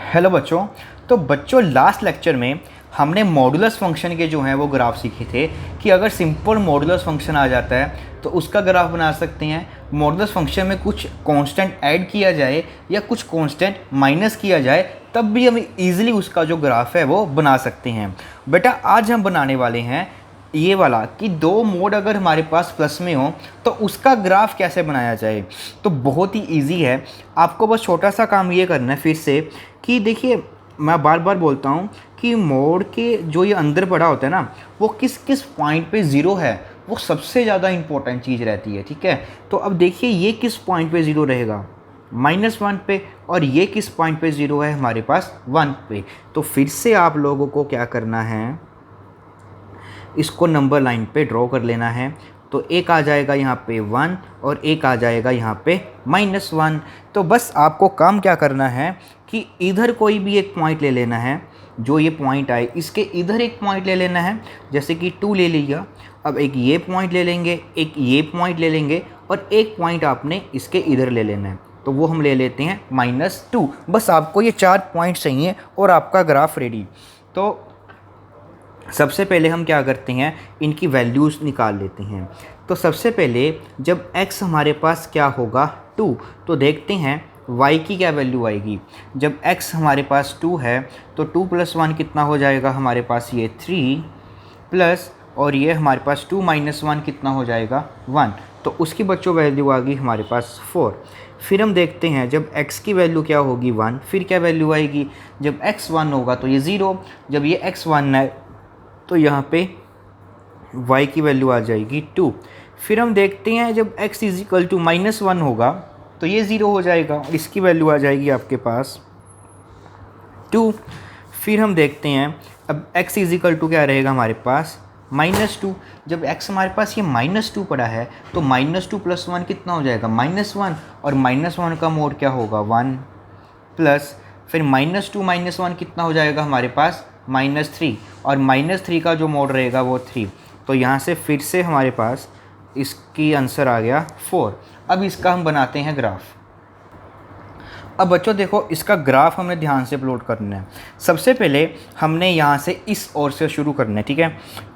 Hello बच्चों। तो बच्चों लास्ट लेक्चर में हमने मॉडुलस फंक्शन के जो हैं वो ग्राफ सीखे थे कि अगर सिंपल मॉडुलस फंक्शन आ जाता है तो उसका ग्राफ बना सकते हैं। मॉडुलस फंक्शन में कुछ कांस्टेंट ऐड किया जाए या कुछ कांस्टेंट माइनस किया जाए तब भी हम इजीली उसका जो ग्राफ है वो बना सकते हैं। बेटा आज हम बनाने वाले हैं ये वाला कि दो मोड अगर हमारे पास प्लस में हो तो उसका ग्राफ कैसे बनाया जाए। तो बहुत ही इजी है, आपको बस छोटा सा काम ये करना है फिर से कि देखिए मैं बार बार बोलता हूँ कि मोड के जो ये अंदर पड़ा होता है ना वो किस किस पॉइंट पे ज़ीरो है वो सबसे ज़्यादा इंपॉर्टेंट चीज़ रहती है। ठीक है, तो अब देखिए ये किस पॉइंट पे ज़ीरो रहेगा, -1 पे, और ये किस पॉइंट पे ज़ीरो है हमारे पास 1 पे। तो फिर से आप लोगों को क्या करना है, इसको नंबर लाइन पे ड्रॉ कर लेना है। तो एक आ जाएगा यहाँ पे 1 और एक आ जाएगा यहाँ पे -1। तो बस आपको काम क्या करना है कि इधर कोई भी एक पॉइंट ले लेना है, जो ये पॉइंट आए इसके इधर एक पॉइंट ले लेना है, जैसे कि 2 ले लिया। अब एक ये पॉइंट ले लेंगे, एक ये पॉइंट ले लेंगे और एक पॉइंट आपने इसके इधर ले लेना है, तो वो हम ले लेते हैं -2। बस आपको ये 4 पॉइंट चाहिए और आपका ग्राफ रेडी। तो सबसे पहले हम क्या करते हैं, इनकी वैल्यूज़ निकाल लेते हैं। तो सबसे पहले जब x हमारे पास क्या होगा 2, तो देखते हैं y की क्या वैल्यू आएगी। जब x हमारे पास 2 है तो 2 + 1 कितना हो जाएगा हमारे पास, ये 3 प्लस, और ये हमारे पास 2 - 1 कितना हो जाएगा 1। तो उसकी बच्चों वैल्यू आ गई हमारे पास 4। फिर हम देखते हैं जब x की वैल्यू क्या होगी 1, फिर क्या वैल्यू आएगी, जब x 1 होगा तो ये 0, जब ये x 1 है तो यहाँ पे y की वैल्यू आ जाएगी 2। फिर हम देखते हैं जब x = -1 होगा तो ये 0 हो जाएगा, इसकी वैल्यू आ जाएगी आपके पास 2। फिर हम देखते हैं अब x = क्या रहेगा हमारे पास -2। जब x हमारे पास ये -2 पड़ा है तो -2 + 1 कितना हो जाएगा -1, और -1 का मोड क्या होगा 1 प्लस, फिर -2 - 1 कितना हो जाएगा हमारे पास -3, और -3 का जो मोड रहेगा वो 3। तो यहाँ से फिर से हमारे पास इसकी आंसर आ गया 4। अब इसका हम बनाते हैं ग्राफ। अब बच्चों देखो इसका ग्राफ हमने ध्यान से प्लॉट करना है। सबसे पहले हमने यहाँ से इस ओर से शुरू करना है। ठीक है,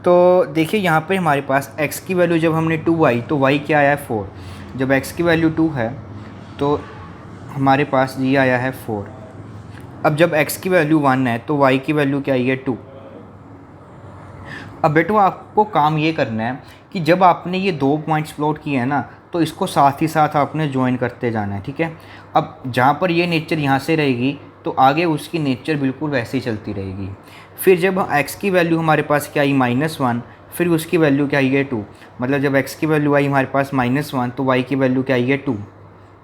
तो देखिए यहाँ पे हमारे पास x की वैल्यू जब हमने 2 आई तो y क्या आया है 4। जब x की वैल्यू 2 है तो हमारे पास ये आया है 4। अब जब x की वैल्यू 1 है तो y की वैल्यू क्या आई है 2। अब बेटो आपको काम ये करना है कि जब आपने ये 2 पॉइंट्स प्लॉट किए हैं ना तो इसको साथ ही साथ आपने ज्वाइन करते जाना है। ठीक है, अब जहाँ पर ये नेचर यहाँ से रहेगी तो आगे उसकी नेचर बिल्कुल वैसे ही चलती रहेगी। फिर जब x की वैल्यू हमारे पास क्या आई -1, फिर उसकी वैल्यू क्या आई है 2, मतलब जब x की वैल्यू आई हमारे पास -1 तो y की वैल्यू क्या आई है 2,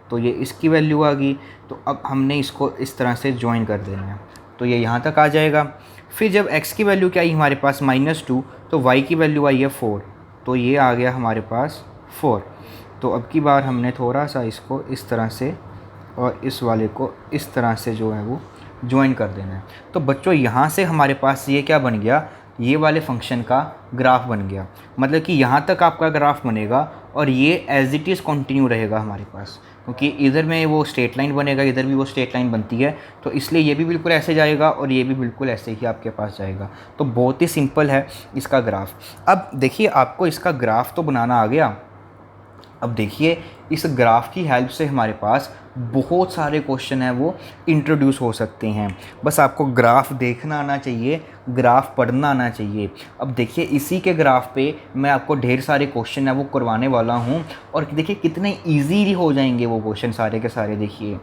तो ये इसकी वैल्यू आ गई। तो अब हमने इसको इस तरह से ज्वाइन कर देना है, तो ये यहाँ तक आ जाएगा। फिर जब x की वैल्यू क्या आई हमारे पास -2 तो y की वैल्यू आई है 4, तो ये आ गया हमारे पास 4। तो अब की बार हमने थोड़ा सा इसको इस तरह से और इस वाले को इस तरह से जो है वो ज्वाइन कर देना है। तो बच्चों यहाँ से हमारे पास ये क्या बन गया, ये वाले फंक्शन का ग्राफ बन गया। मतलब कि यहाँ तक आपका ग्राफ बनेगा और ये एज इट इज़ कंटिन्यू रहेगा हमारे पास, क्योंकि इधर में वो स्ट्रेट लाइन बनेगा, इधर भी वो स्ट्रेट लाइन बनती है, तो इसलिए ये भी बिल्कुल ऐसे जाएगा और ये भी बिल्कुल ऐसे ही आपके पास जाएगा। तो बहुत ही सिंपल है इसका ग्राफ। अब देखिए आपको इसका ग्राफ तो बनाना आ गया। अब देखिए इस ग्राफ की हेल्प से हमारे पास बहुत सारे क्वेश्चन हैं वो इंट्रोड्यूस हो सकते हैं। बस आपको ग्राफ देखना आना चाहिए, ग्राफ पढ़ना आना चाहिए। अब देखिए इसी के ग्राफ पे मैं आपको ढेर सारे क्वेश्चन है वो करवाने वाला हूँ, और देखिए कितने ईजीली हो जाएंगे वो क्वेश्चन सारे के सारे। देखिए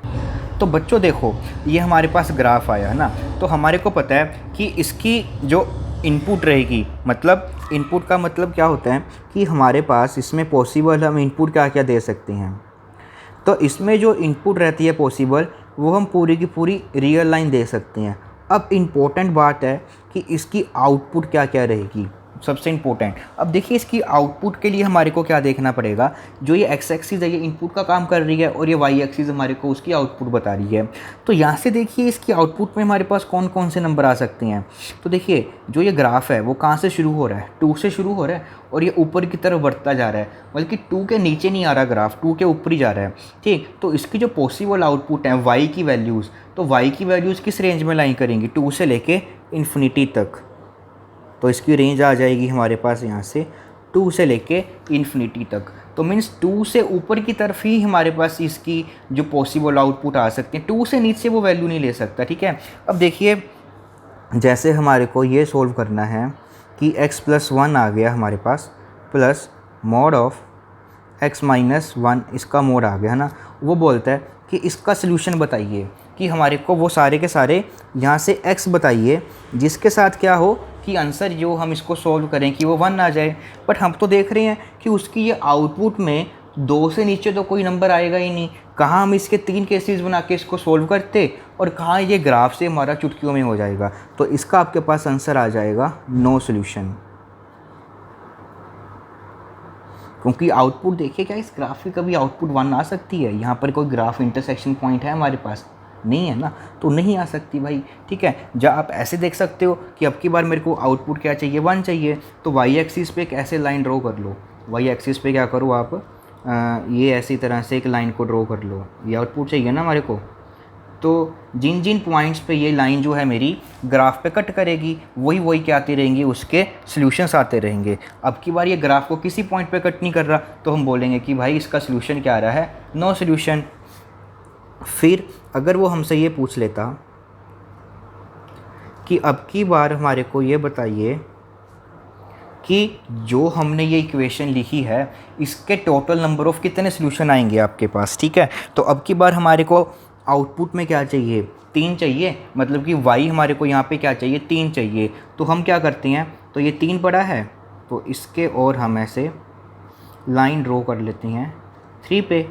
तो बच्चों देखो ये हमारे पास ग्राफ आया है ना, तो हमारे को पता है कि इसकी जो इनपुट रहेगी, मतलब इनपुट का मतलब क्या होता है कि हमारे पास इसमें पॉसिबल हम इनपुट क्या क्या दे सकते हैं। तो इसमें जो इनपुट रहती है पॉसिबल वो हम पूरी की पूरी रियल लाइन दे सकते हैं। अब इम्पोर्टेंट बात है कि इसकी आउटपुट क्या क्या रहेगी। सबसे इंपॉर्टेंट। अब देखिए इसकी आउटपुट के लिए हमारे को क्या देखना पड़ेगा, जो ये एक्स एक्सिस है ये इनपुट का काम कर रही है और ये वाई एक्सिस हमारे को उसकी आउटपुट बता रही है। तो यहाँ से देखिए इसकी आउटपुट में हमारे पास कौन कौन से नंबर आ सकते हैं। तो देखिए जो ये ग्राफ है वो कहाँ से शुरू हो रहा है, 2 से शुरू हो रहा है और ये ऊपर की तरफ बढ़ता जा रहा है, बल्कि 2 के नीचे नहीं आ रहा ग्राफ, 2 के ऊपर ही जा रहा है। ठीक, तो इसकी जो पॉसिबल आउटपुट है वाई की वैल्यूज़, तो वाई की वैल्यूज़ किस रेंज में लाइन करेंगी, 2 से लेके इन्फिनिटी तक। तो इसकी रेंज आ जाएगी हमारे पास यहाँ से 2 से लेके इन्फिनिटी तक। तो मीन्स 2 से ऊपर की तरफ ही हमारे पास इसकी जो पॉसिबल आउटपुट आ सकते हैं, 2 से नीचे वो वैल्यू नहीं ले सकता। ठीक है, अब देखिए जैसे हमारे को ये सोल्व करना है कि x+1 आ गया हमारे पास, प्लस मॉड ऑफ x-1 इसका मोड आ गया है ना। वो बोलता है कि इसका सलूशन बताइए, कि हमारे को वो सारे के सारे यहाँ से x बताइए जिसके साथ क्या हो कि आंसर जो हम इसको सॉल्व करें कि वो 1 आ जाए। बट हम तो देख रहे हैं कि उसकी ये आउटपुट में 2 से नीचे तो कोई नंबर आएगा ही नहीं। कहाँ हम इसके 3 केसेस बना के इसको सॉल्व करते और कहाँ ये ग्राफ से हमारा चुटकियों में हो जाएगा। तो इसका आपके पास आंसर आ जाएगा नो सॉल्यूशन, क्योंकि आउटपुट देखिए क्या इस ग्राफ की कभी आउटपुट 1 आ सकती है। यहाँ पर कोई ग्राफ इंटरसेक्शन पॉइंट है हमारे पास, नहीं है ना, तो नहीं आ सकती भाई। ठीक है, जब आप ऐसे देख सकते हो कि अब की बार मेरे को आउटपुट क्या चाहिए, 1 चाहिए, तो वाई एक्सिस पे एक ऐसे लाइन ड्रॉ कर लो। वाई एक्सिस पे क्या करो आप, ये ऐसी तरह से एक लाइन को ड्रॉ कर लो। ये आउटपुट चाहिए ना हमारे को, तो जिन जिन पॉइंट्स पे ये लाइन जो है मेरी ग्राफ पे कट करेगी वही क्या आती रहेंगी, उसके सॉल्यूशंस आते रहेंगे। अब की बार ये ग्राफ को किसी पॉइंट पे कट नहीं कर रहा, तो हम बोलेंगे कि भाई इसका सॉल्यूशन क्या आ रहा है, नो सॉल्यूशन। फिर अगर वो हमसे ये पूछ लेता कि अब की बार हमारे को ये बताइए कि जो हमने ये इक्वेशन लिखी है इसके टोटल नंबर ऑफ़ कितने सॉल्यूशन आएंगे आपके पास। ठीक है, तो अब की बार हमारे को आउटपुट में क्या चाहिए, 3 चाहिए, मतलब कि y हमारे को यहाँ पे क्या चाहिए, 3 चाहिए। तो हम क्या करते हैं, तो ये 3 पड़ा है तो इसके और हम ऐसे लाइन ड्रॉ कर लेते हैं 3 पे।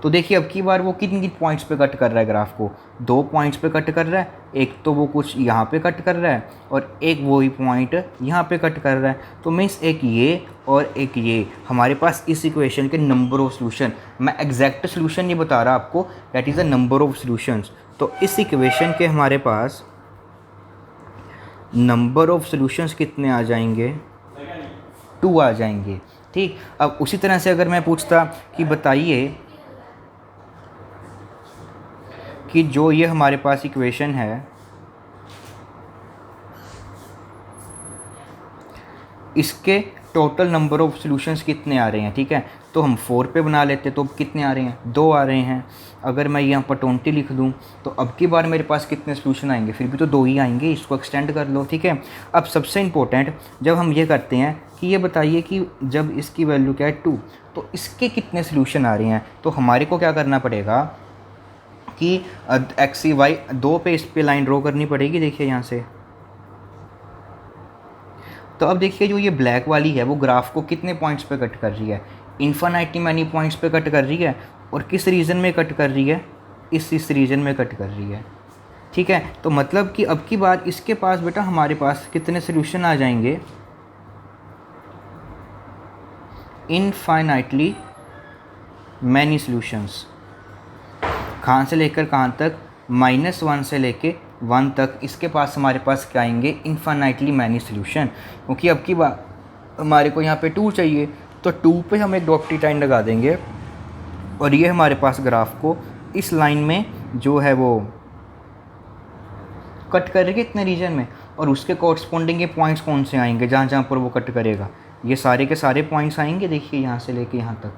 तो देखिए अब की बार वो किन किन पॉइंट्स पे कट कर रहा है ग्राफ को, 2 पॉइंट्स पे कट कर रहा है। एक तो वो कुछ यहाँ पे कट कर रहा है और एक वही पॉइंट यहाँ पे कट कर रहा है। तो मीन्स एक ये और एक ये हमारे पास इस इक्वेशन के नंबर ऑफ़ सॉल्यूशन, मैं एग्जैक्ट सॉल्यूशन नहीं बता रहा आपको, that is the number of solutions. तो इस इक्वेशन के हमारे पास नंबर ऑफ़ सॉल्यूशंस कितने आ जाएंगे, 2 आ जाएंगे। ठीक, अब उसी तरह से अगर मैं पूछता कि बताइए कि जो ये हमारे पास इक्वेशन है इसके टोटल नंबर ऑफ़ सॉल्यूशंस कितने आ रहे हैं। ठीक है, तो हम 4 पे बना लेते, तो कितने आ रहे हैं, 2 आ रहे हैं। अगर मैं यहाँ पर 20 लिख दूँ तो अब की बार मेरे पास कितने सॉल्यूशन आएंगे, फिर भी तो 2 ही आएंगे, इसको एक्सटेंड कर लो। ठीक है, अब सबसे इम्पोर्टेंट जब हम ये करते हैं कि ये बताइए कि जब इसकी वैल्यू क्या है 2, तो इसके कितने सॉल्यूशन आ रहे हैं। तो हमारे को क्या करना पड़ेगा कि एक्स वाई 2 पे इस पे लाइन ड्रॉ करनी पड़ेगी। देखिए यहाँ से, तो अब देखिए जो ये ब्लैक वाली है वो ग्राफ को कितने पॉइंट्स पे कट कर रही है, इन्फिनिटी मैनी पॉइंट्स पे कट कर रही है। और किस रीजन में कट कर रही है, इस रीजन में कट कर रही है। ठीक है, तो मतलब कि अब की बार इसके पास बेटा हमारे पास कितने सोल्यूशन आ जाएंगे, इनफाइनाइटली मैनी सॉल्यूशंस। कहाँ से लेकर कहाँ तक, -1 से लेके 1 तक इसके पास हमारे पास क्या आएंगे, इनफाइनाइटली मैनी सॉल्यूशन। क्योंकि अब की बार हमारे को यहाँ पे 2 चाहिए, तो 2 पे हम एक डॉट लाइन लगा देंगे और ये हमारे पास ग्राफ को इस लाइन में जो है वो कट करेगा इतने रीजन में, और उसके कॉरस्पॉन्डिंग ये पॉइंट्स कौन से आएंगे जहाँ जहाँ पर वो कट करेगा, ये सारे के सारे पॉइंट्स आएंगे। देखिए यहाँ से लेके यहाँ तक।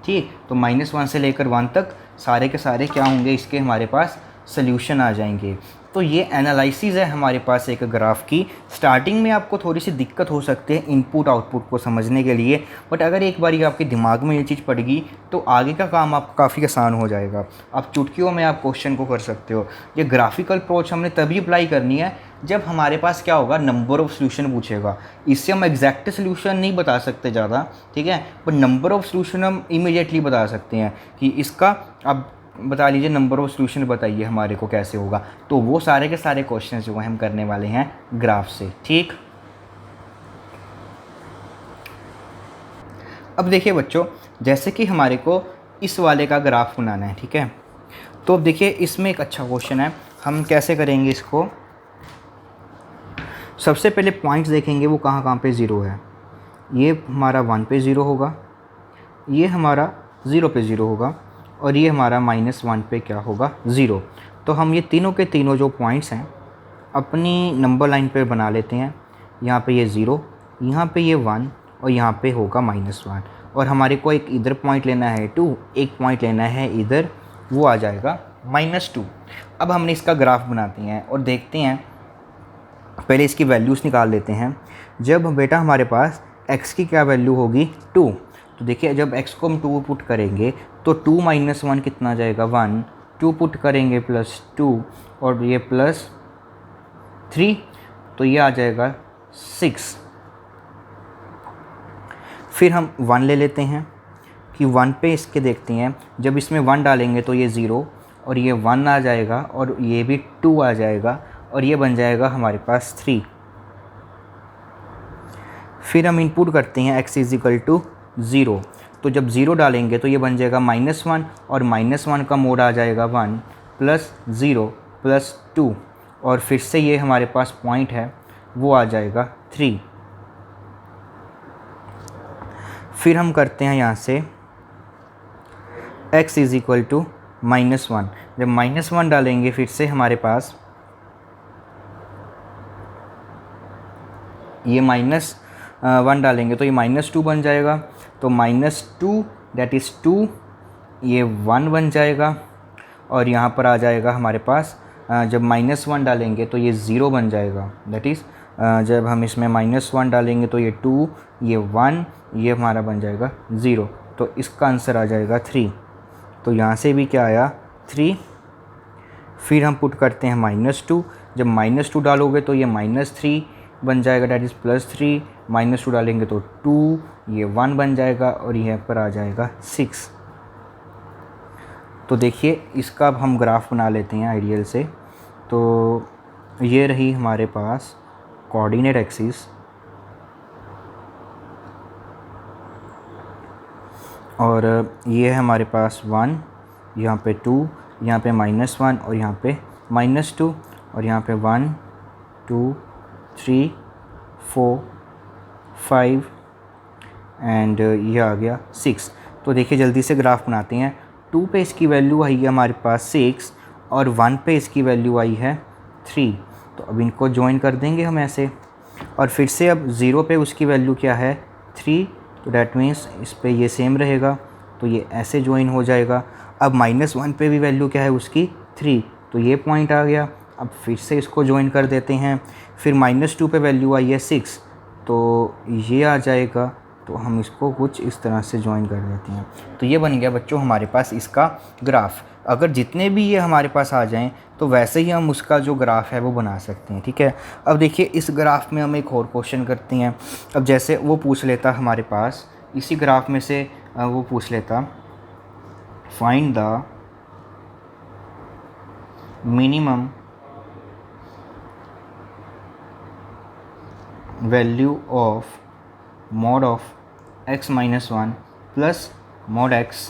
ठीक, तो -1 से लेकर 1 तक सारे के सारे क्या होंगे, इसके हमारे पास सॉल्यूशन आ जाएंगे। तो ये एनालिसिस है हमारे पास एक ग्राफ की। स्टार्टिंग में आपको थोड़ी सी दिक्कत हो सकती है इनपुट आउटपुट को समझने के लिए, बट अगर एक बार ये आपके दिमाग में ये चीज़ पड़ गई तो आगे का काम आपका काफ़ी आसान हो जाएगा। आप चुटकियों में आप क्वेश्चन को कर सकते हो। ये ग्राफिकल अप्रोच हमने तभी अप्लाई करनी है जब हमारे पास क्या होगा, नंबर ऑफ़ सॉल्यूशन पूछेगा। इससे हम एग्जैक्ट सॉल्यूशन नहीं बता सकते ज़्यादा, ठीक है, पर नंबर ऑफ़ सॉल्यूशन हम इमीडिएटली बता सकते हैं कि इसका अब बता लीजिए नंबर ऑफ़ सॉल्यूशन बताइए हमारे को कैसे होगा। तो वो सारे के सारे क्वेश्चंस जो हैं हम करने वाले हैं ग्राफ से। ठीक। अब देखिए बच्चों, जैसे कि हमारे को इस वाले का ग्राफ बनाना है, ठीक है। तो अब देखिए इसमें एक अच्छा क्वेश्चन है, हम कैसे करेंगे इसको। सबसे पहले पॉइंट्स देखेंगे वो कहाँ कहाँ पे ज़ीरो है। ये हमारा 1 पे ज़ीरो होगा, ये हमारा 0 पे ज़ीरो होगा, और ये हमारा -1 पे क्या होगा, 0। तो हम ये तीनों के तीनों जो पॉइंट्स हैं अपनी नंबर लाइन पे बना लेते हैं। यहाँ पे ये 0, यहाँ पे ये 1, और यहाँ पे होगा -1। और हमारे को एक इधर पॉइंट लेना है 2, एक पॉइंट लेना है इधर, वो आ जाएगा -2। अब हमने इसका ग्राफ बनाते हैं और देखते हैं, पहले इसकी वैल्यूज़ निकाल लेते हैं। जब बेटा हमारे पास x की क्या वैल्यू होगी, 2, तो देखिए जब x को हम 2 पुट करेंगे तो 2 - 1 कितना जाएगा, 1। 2 पुट करेंगे +2, और ये +3, तो ये आ जाएगा 6। फिर हम 1 ले लेते हैं कि 1 पे इसके देखते हैं, जब इसमें 1 डालेंगे तो ये 0, और ये 1 आ जाएगा, और ये भी 2 आ जाएगा, और ये बन जाएगा हमारे पास 3। फिर हम इनपुट करते हैं x = 0, तो जब 0 डालेंगे तो ये बन जाएगा -1, और -1 का मोड आ जाएगा 1 + 0 + 2, और फिर से ये हमारे पास पॉइंट है वो आ जाएगा 3। फिर हम करते हैं यहाँ से x = -1, जब -1 डालेंगे फिर से हमारे पास ये -1 डालेंगे तो ये -2 बन जाएगा, तो -2 दैट इज़ 2, ये 1 बन जाएगा, और यहाँ पर आ जाएगा हमारे पास जब -1 डालेंगे तो ये 0 बन जाएगा, दैट इज़ जब हम इसमें -1 डालेंगे तो ये 2, ये 1, ये हमारा बन जाएगा 0। तो इसका आंसर आ जाएगा 3। तो यहाँ से भी क्या आया, 3। फिर हम पुट करते हैं -2, जब -2 डालोगे तो ये -3 बन जाएगा, डैट इज़ +3, -2 डालेंगे तो 2, ये 1 बन जाएगा, और यहाँ पर आ जाएगा 6। तो देखिए इसका अब हम ग्राफ बना लेते हैं आइडियल से। तो ये रही हमारे पास कोऑर्डिनेट एक्सिस, और ये है हमारे पास 1, यहाँ पे 2, यहाँ पे -1, और यहाँ पे -2, और यहाँ पे 1 2 3 4 5 एंड ये आ गया 6। तो देखिए जल्दी से ग्राफ बनाते हैं। 2 पे इसकी वैल्यू आई है हमारे पास 6, और 1 पे इसकी वैल्यू आई है 3। तो अब इनको ज्वाइन कर देंगे हम ऐसे, और फिर से अब 0 पे उसकी वैल्यू क्या है, 3, तो डैट मीन्स इस पे ये सेम रहेगा, तो ये ऐसे ज्वाइन हो जाएगा। अब -1 पे भी वैल्यू क्या है उसकी, 3, तो ये पॉइंट आ गया। अब फिर से इसको ज्वाइन कर देते हैं। फिर -2 पे वैल्यू आई है 6, तो ये आ जाएगा, तो हम इसको कुछ इस तरह से ज्वाइन कर देते हैं। तो ये बन गया बच्चों हमारे पास इसका ग्राफ। अगर जितने भी ये हमारे पास आ जाएं तो वैसे ही हम उसका जो ग्राफ है वो बना सकते हैं, ठीक है। अब देखिए इस ग्राफ में हम एक और क्वेश्चन करते हैं। अब जैसे वो पूछ लेता हमारे पास इसी ग्राफ में से वो पूछ लेता, find the minimum value of mod of x - 1 plus mod x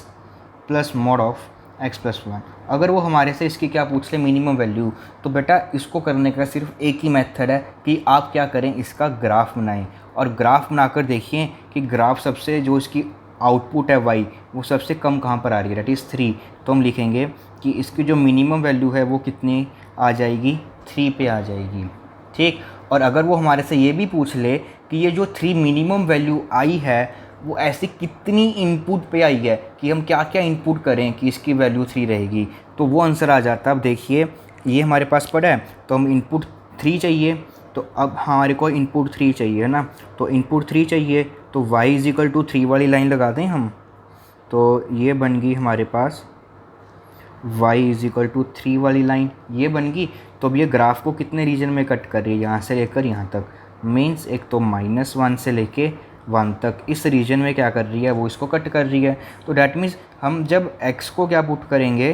plus mod of x + 1। अगर वो हमारे से इसकी क्या पूछ ले, मिनिमम वैल्यू, तो बेटा इसको करने का सिर्फ एक ही मेथड है कि आप क्या करें, इसका ग्राफ बनाएं। और ग्राफ बनाकर देखिए कि ग्राफ सबसे जो इसकी आउटपुट है y, वो सबसे कम कहाँ पर आ रही है, डेट इज़ 3। तो हम लिखेंगे कि इसकी जो मिनिमम वैल्यू है वो कितनी आ जाएगी, 3 पे आ जाएगी, ठीक। और अगर वो हमारे से ये भी पूछ ले कि ये जो 3 मिनिमम वैल्यू आई है वो ऐसी कितनी इनपुट पे आई है, कि हम क्या क्या इनपुट करें कि इसकी वैल्यू 3 रहेगी, तो वो आंसर आ जाता है। अब देखिए ये हमारे पास पड़ा है, तो हम इनपुट 3 चाहिए, तो अब हमारे को इनपुट 3 चाहिए ना, तो इनपुट 3 चाहिए, तो y = 3 वाली लाइन लगा दें हम। तो ये बन गई हमारे पास y = 3 वाली लाइन, ये बन गई। तो अब ये ग्राफ को कितने रीजन में कट कर रही है, यहाँ से लेकर यहाँ तक, मीन्स एक तो -1 से लेके 1 तक इस रीजन में क्या कर रही है, वो इसको कट कर रही है। तो डैट मीन्स हम जब x को क्या पुट करेंगे,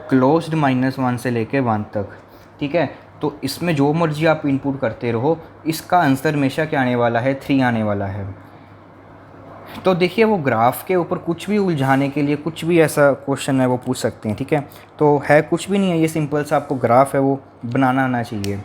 क्लोज्ड -1 से लेके 1 तक, ठीक है। तो इसमें जो मर्जी आप इनपुट करते रहो, इसका आंसर हमेशा क्या आने वाला है, 3 आने वाला है। तो देखिए वो ग्राफ के ऊपर कुछ भी उलझाने के लिए कुछ भी ऐसा क्वेश्चन है वो पूछ सकते हैं, ठीक है। तो है कुछ भी नहीं है, ये सिंपल सा आपको ग्राफ है वो बनाना आना चाहिए।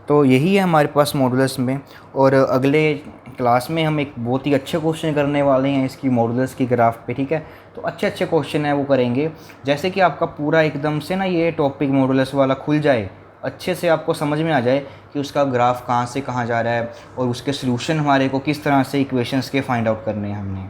तो यही है हमारे पास मॉडुलस में। और अगले क्लास में हम एक बहुत ही अच्छे क्वेश्चन करने वाले हैं इसकी मॉडुलस की ग्राफ पे, ठीक है। तो अच्छे अच्छे क्वेश्चन है वो करेंगे, जैसे कि आपका पूरा एकदम से ना ये टॉपिक मॉडुलस वाला खुल जाए, अच्छे से आपको समझ में आ जाए कि उसका ग्राफ कहाँ से कहाँ जा रहा है और उसके सॉल्यूशन हमारे को किस तरह से इक्वेशंस के फाइंड आउट करने हैं हमने।